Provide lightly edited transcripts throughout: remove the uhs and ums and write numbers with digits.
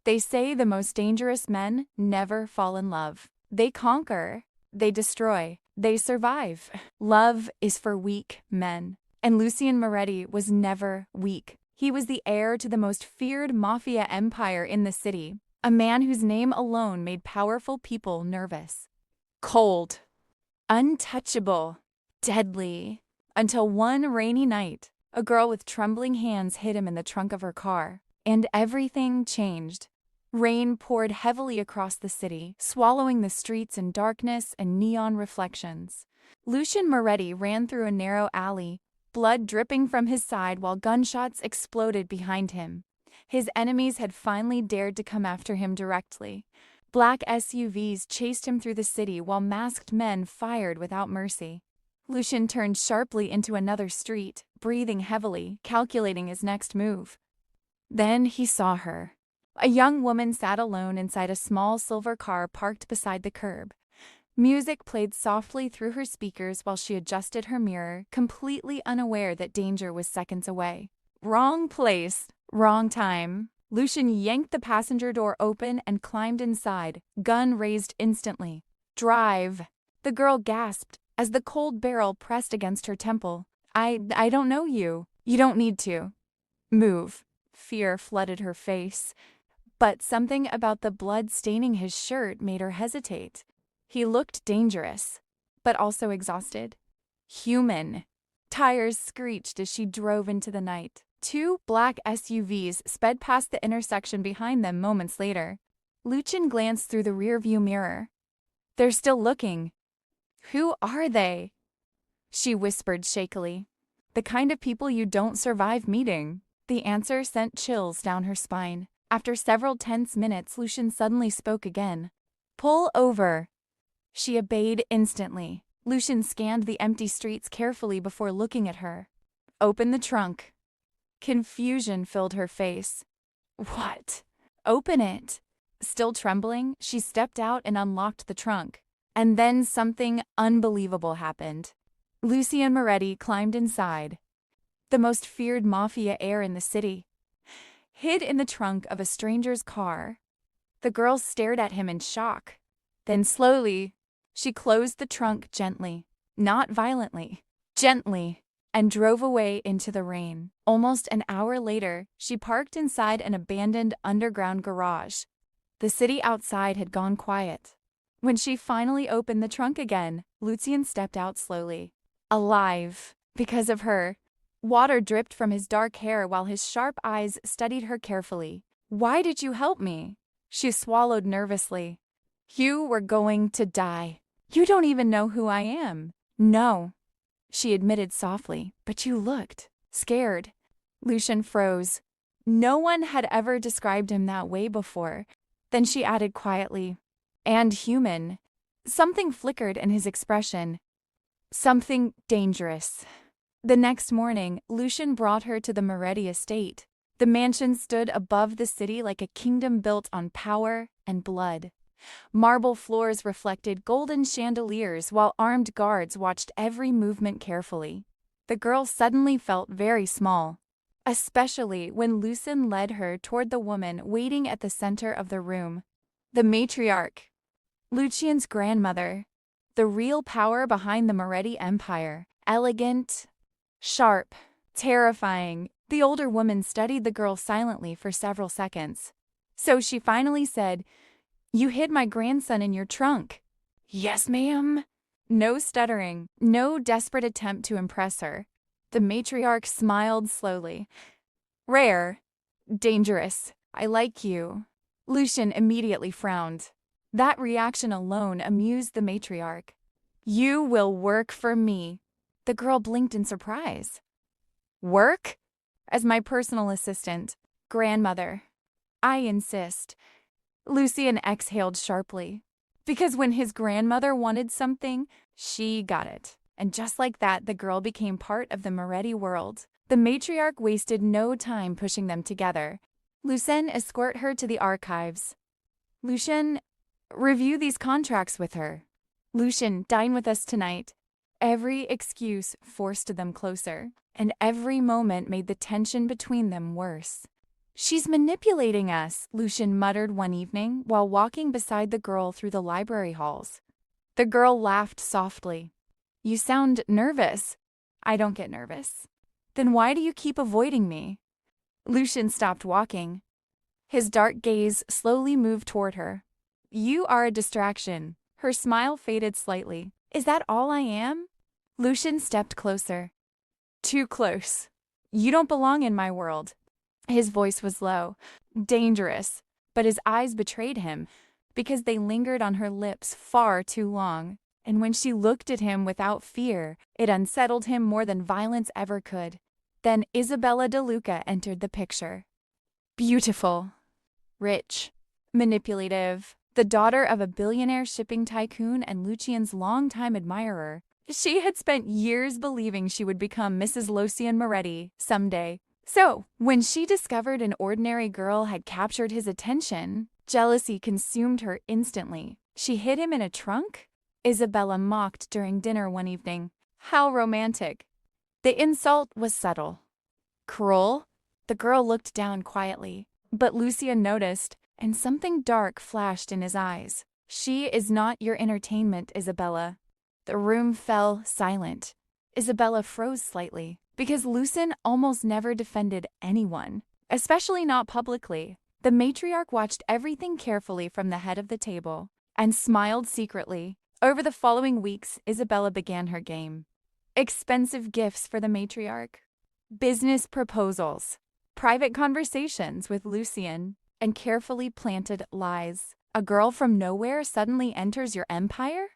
They say the most dangerous men never fall in love. They conquer, they destroy, they survive. Love is for weak men. And Lucien Moretti was never weak. He was the heir to the most feared Mafia empire in the city, a man whose name alone made powerful people nervous. Cold, untouchable, deadly. Until one rainy night, a girl with trembling hands hid him in the trunk of her car, and everything changed. Rain poured heavily across the city, swallowing the streets in darkness and neon reflections. Lucien Moretti ran through a narrow alley, blood dripping from his side while gunshots exploded behind him. His enemies had finally dared to come after him directly. Black SUVs chased him through the city while masked men fired without mercy. Lucien turned sharply into another street, breathing heavily, calculating his next move. Then he saw her. A young woman sat alone inside a small silver car parked beside the curb. Music played softly through her speakers while she adjusted her mirror, completely unaware that danger was seconds away. Wrong place, wrong time. Lucien yanked the passenger door open and climbed inside, gun raised instantly. Drive. The girl gasped as the cold barrel pressed against her temple. I don't know you. You don't need to. Move. Fear flooded her face. But something about the blood staining his shirt made her hesitate. He looked dangerous, but also exhausted. Human. Tires screeched as she drove into the night. Two black SUVs sped past the intersection behind them moments later. Lucien glanced through the rearview mirror. They're still looking. Who are they? She whispered shakily. The kind of people you don't survive meeting. The answer sent chills down her spine. After several tense minutes, Lucien suddenly spoke again. Pull over. She obeyed instantly. Lucien scanned the empty streets carefully before looking at her. Open the trunk. Confusion filled her face. What? Open it. Still trembling, she stepped out and unlocked the trunk. And then something unbelievable happened. Lucien Moretti climbed inside. The most feared Mafia heir in the city. Hid in the trunk of a stranger's car. The girl stared at him in shock. Then slowly, she closed the trunk gently, not violently, gently, and drove away into the rain. Almost an hour later, she parked inside an abandoned underground garage. The city outside had gone quiet. When she finally opened the trunk again, Lucien stepped out slowly. Alive, because of her. Water dripped from his dark hair while his sharp eyes studied her carefully. Why did you help me? She swallowed nervously. You were going to die. You don't even know who I am. No, she admitted softly, but you looked scared. Lucien froze. No one had ever described him that way before. Then she added quietly, and human. Something flickered in his expression. Something dangerous. The next morning, Lucien brought her to the Moretti estate. The mansion stood above the city like a kingdom built on power and blood. Marble floors reflected golden chandeliers while armed guards watched every movement carefully. The girl suddenly felt very small, especially when Lucien led her toward the woman waiting at the center of the room. The matriarch, Lucien's grandmother, the real power behind the Moretti empire. Elegant, sharp, terrifying. The older woman studied the girl silently for several seconds. So she finally said, "You hid my grandson in your trunk." "Yes, ma'am." No stuttering, no desperate attempt to impress her. The matriarch smiled slowly. "Rare. Dangerous. I like you." Lucien immediately frowned. That reaction alone amused the matriarch. "You will work for me." The girl blinked in surprise. "Work?" "As my personal assistant. Grandmother." "I insist." Lucien exhaled sharply. Because when his grandmother wanted something, she got it. And just like that, the girl became part of the Moretti world. The matriarch wasted no time pushing them together. Lucien escorted her to the archives. Lucien, review these contracts with her. Lucien, dine with us tonight. Every excuse forced them closer, and every moment made the tension between them worse. She's manipulating us, Lucien muttered one evening while walking beside the girl through the library halls. The girl laughed softly. You sound nervous. I don't get nervous. Then why do you keep avoiding me? Lucien stopped walking. His dark gaze slowly moved toward her. You are a distraction. Her smile faded slightly. Is that all I am? Lucien stepped closer. Too close. You don't belong in my world. His voice was low, dangerous, but his eyes betrayed him because they lingered on her lips far too long. And when she looked at him without fear, it unsettled him more than violence ever could. Then Isabella De Luca entered the picture. Beautiful, rich, manipulative, the daughter of a billionaire shipping tycoon and Lucien's longtime admirer. She had spent years believing she would become Mrs. Lucien Moretti someday. So, when she discovered an ordinary girl had captured his attention, jealousy consumed her instantly. She hid him in a trunk? Isabella mocked during dinner one evening. How romantic. The insult was subtle. Cruel? The girl looked down quietly, but Lucien noticed, and something dark flashed in his eyes. She is not your entertainment, Isabella. The room fell silent. Isabella froze slightly, because Lucien almost never defended anyone, especially not publicly. The matriarch watched everything carefully from the head of the table and smiled secretly. Over the following weeks, Isabella began her game. Expensive gifts for the matriarch, business proposals, private conversations with Lucien, and carefully planted lies. A girl from nowhere suddenly enters your empire?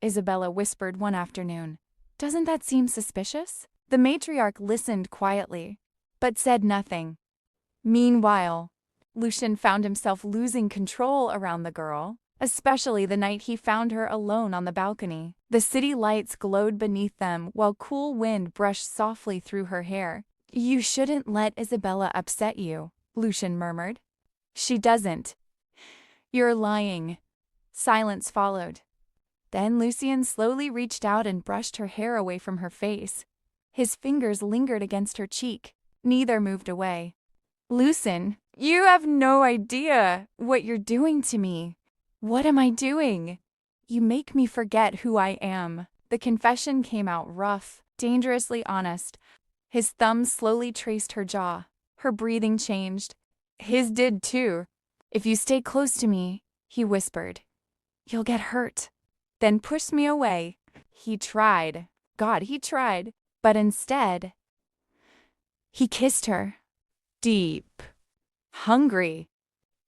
Isabella whispered one afternoon. Doesn't that seem suspicious? The matriarch listened quietly, but said nothing. Meanwhile, Lucien found himself losing control around the girl, especially the night he found her alone on the balcony. The city lights glowed beneath them while cool wind brushed softly through her hair. You shouldn't let Isabella upset you, Lucien murmured. She doesn't. You're lying. Silence followed. Then Lucien slowly reached out and brushed her hair away from her face. His fingers lingered against her cheek. Neither moved away. Lucien, you have no idea what you're doing to me. What am I doing? You make me forget who I am. The confession came out rough, dangerously honest. His thumb slowly traced her jaw. Her breathing changed. His did too. If you stay close to me, he whispered, you'll get hurt. Then pushed me away. He tried. God, he tried. But instead, he kissed her. Deep. Hungry.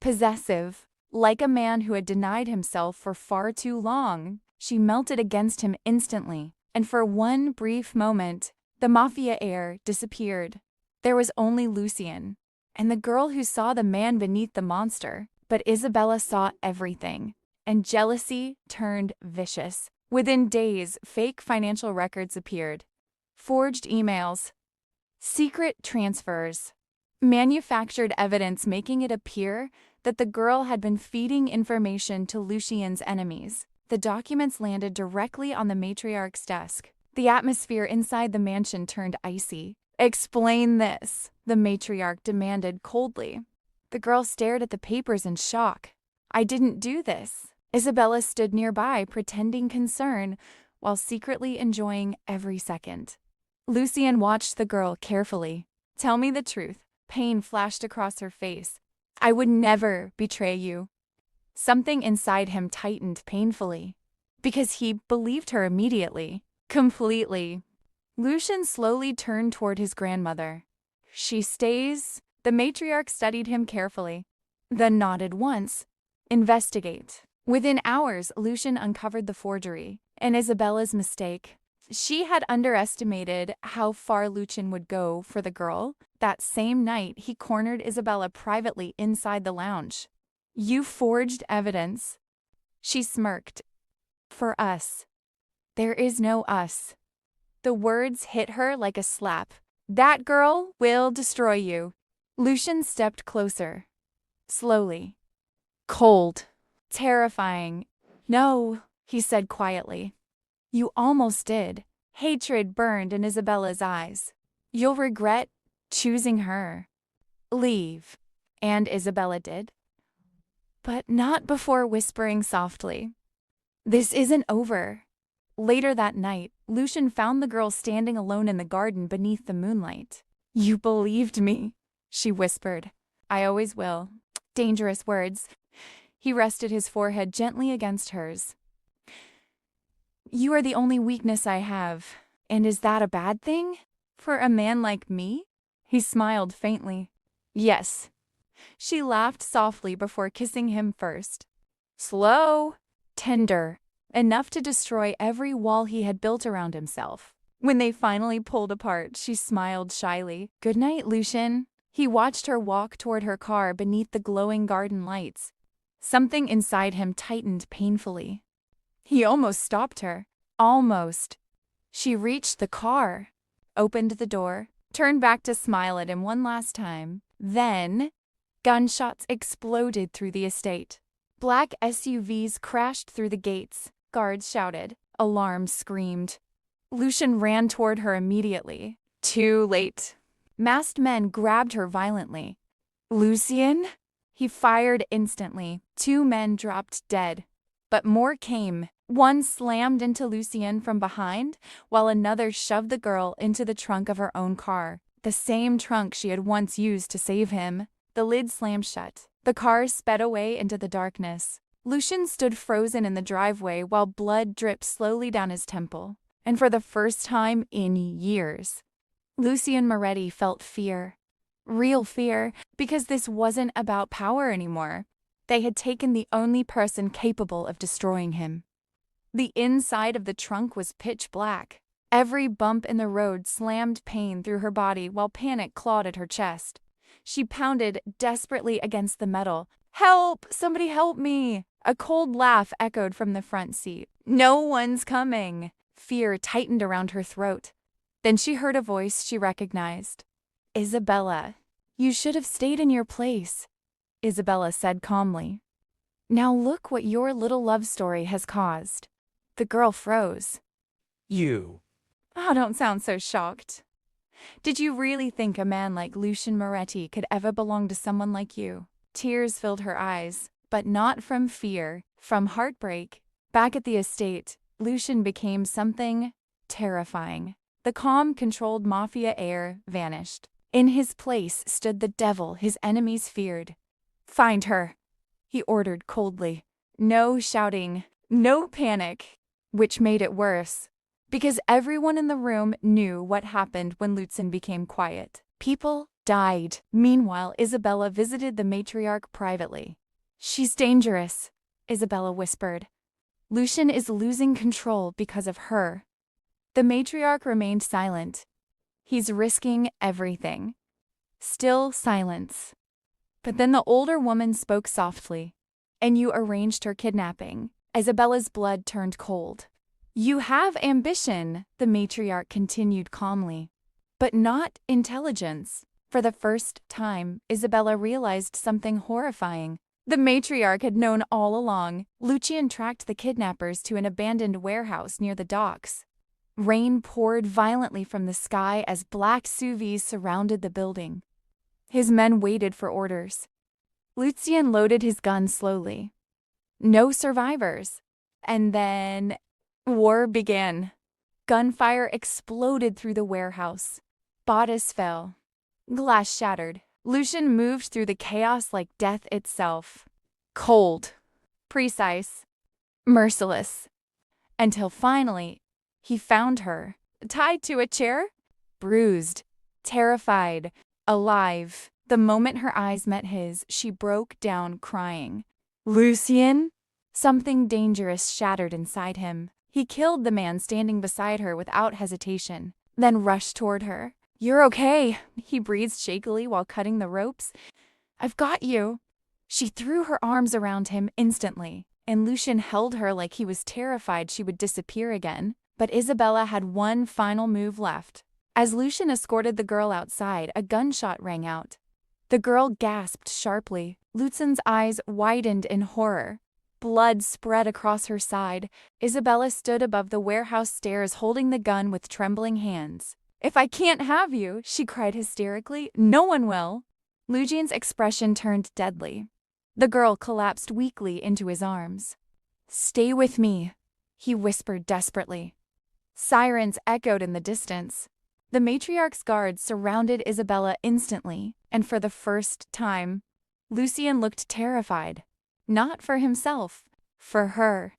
Possessive. Like a man who had denied himself for far too long. She melted against him instantly. And for one brief moment, the Mafia heir disappeared. There was only Lucien, and the girl who saw the man beneath the monster. But Isabella saw everything. And jealousy turned vicious. Within days, fake financial records appeared. Forged emails. Secret transfers. Manufactured evidence making it appear that the girl had been feeding information to Lucien's enemies. The documents landed directly on the matriarch's desk. The atmosphere inside the mansion turned icy. Explain this, the matriarch demanded coldly. The girl stared at the papers in shock. I didn't do this. Isabella stood nearby, pretending concern, while secretly enjoying every second. Lucien watched the girl carefully. Tell me the truth. Pain flashed across her face. I would never betray you. Something inside him tightened painfully, because he believed her immediately, completely. Lucien slowly turned toward his grandmother. She stays. The matriarch studied him carefully, then nodded once. Investigate. Within hours, Lucien uncovered the forgery and Isabella's mistake. She had underestimated how far Lucien would go for the girl. That same night, he cornered Isabella privately inside the lounge. You forged evidence. She smirked. For us. There is no us. The words hit her like a slap. That girl will destroy you. Lucien stepped closer. Slowly. Cold. Terrifying. No, he said quietly. You almost did. Hatred burned in Isabella's eyes. You'll regret choosing her. Leave. And Isabella did. But not before whispering softly, "This isn't over." Later that night, Lucien found the girl standing alone in the garden beneath the moonlight. "You believed me," she whispered. "I always will." Dangerous words. He rested his forehead gently against hers. "You are the only weakness I have. And is that a bad thing? For a man like me?" He smiled faintly. "Yes." She laughed softly before kissing him first. Slow, tender, enough to destroy every wall he had built around himself. When they finally pulled apart, she smiled shyly. "Good night, Lucien." He watched her walk toward her car beneath the glowing garden lights. Something inside him tightened painfully. He almost stopped her. Almost. She reached the car, opened the door, turned back to smile at him one last time. Then, gunshots exploded through the estate. Black SUVs crashed through the gates. Guards shouted. Alarms screamed. Lucien ran toward her immediately. Too late. Masked men grabbed her violently. "Lucien?" He fired instantly. 2 men dropped dead. But more came. One slammed into Lucien from behind, while another shoved the girl into the trunk of her own car. The same trunk she had once used to save him. The lid slammed shut. The car sped away into the darkness. Lucien stood frozen in the driveway while blood dripped slowly down his temple. And for the first time in years, Lucien Moretti felt fear. Real fear, because this wasn't about power anymore. They had taken the only person capable of destroying him. The inside of the trunk was pitch black. Every bump in the road slammed pain through her body while panic clawed at her chest. She pounded desperately against the metal. "Help! Somebody help me!" A cold laugh echoed from the front seat. "No one's coming!" Fear tightened around her throat. Then she heard a voice she recognized. "Isabella, you should have stayed in your place," Isabella said calmly. "Now look what your little love story has caused." The girl froze. "You." Oh, don't sound so shocked. "Did you really think a man like Lucien Moretti could ever belong to someone like you?" Tears filled her eyes, but not from fear, from heartbreak. Back at the estate, Lucien became something terrifying. The calm, controlled Mafia heir vanished. In his place stood the devil his enemies feared. "Find her," he ordered coldly. No shouting, no panic, which made it worse, because everyone in the room knew what happened when Lucien became quiet. People died. Meanwhile, Isabella visited the matriarch privately. "She's dangerous," Isabella whispered. "Lucien is losing control because of her." The matriarch remained silent. "He's risking everything." Still silence. But then the older woman spoke softly. "And you arranged her kidnapping." Isabella's blood turned cold. "You have ambition," the matriarch continued calmly, "but not intelligence." For the first time, Isabella realized something horrifying. The matriarch had known all along. Lucien tracked the kidnappers to an abandoned warehouse near the docks. Rain poured violently from the sky as black SUVs surrounded the building. His men waited for orders. Lucien loaded his gun slowly. No survivors. And then war began. Gunfire exploded through the warehouse. Bodice fell. Glass shattered. Lucien moved through the chaos like death itself. Cold, precise, merciless. Until finally, he found her, tied to a chair, bruised, terrified, alive. The moment her eyes met his, she broke down crying. "Lucien?" Something dangerous shattered inside him. He killed the man standing beside her without hesitation, then rushed toward her. "You're okay," he breathed shakily while cutting the ropes. "I've got you." She threw her arms around him instantly, and Lucien held her like he was terrified she would disappear again. But Isabella had one final move left. As Lucien escorted the girl outside, a gunshot rang out. The girl gasped sharply. Lucien's eyes widened in horror. Blood spread across her side. Isabella stood above the warehouse stairs holding the gun with trembling hands. "If I can't have you," she cried hysterically, "no one will." Lucien's expression turned deadly. The girl collapsed weakly into his arms. "Stay with me," he whispered desperately. Sirens echoed in the distance. The matriarch's guards surrounded Isabella instantly, and for the first time, Lucien looked terrified. Not for himself, for her.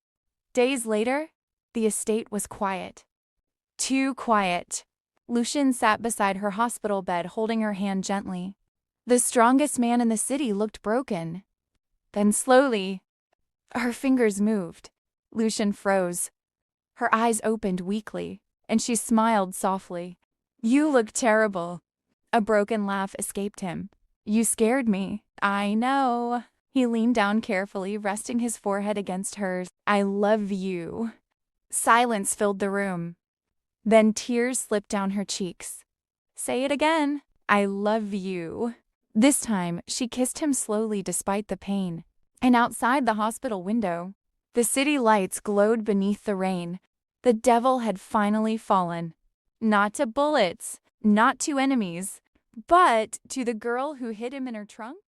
Days later, the estate was quiet. Too quiet. Lucien sat beside her hospital bed, holding her hand gently. The strongest man in the city looked broken. Then slowly, her fingers moved. Lucien froze. Her eyes opened weakly, and she smiled softly. "You look terrible." A broken laugh escaped him. "You scared me." "I know." He leaned down carefully, resting his forehead against hers. "I love you." Silence filled the room. Then tears slipped down her cheeks. "Say it again." "I love you." This time, she kissed him slowly despite the pain. And outside the hospital window, the city lights glowed beneath the rain. The devil had finally fallen. Not to bullets, not to enemies, but to the girl who hid him in her trunk.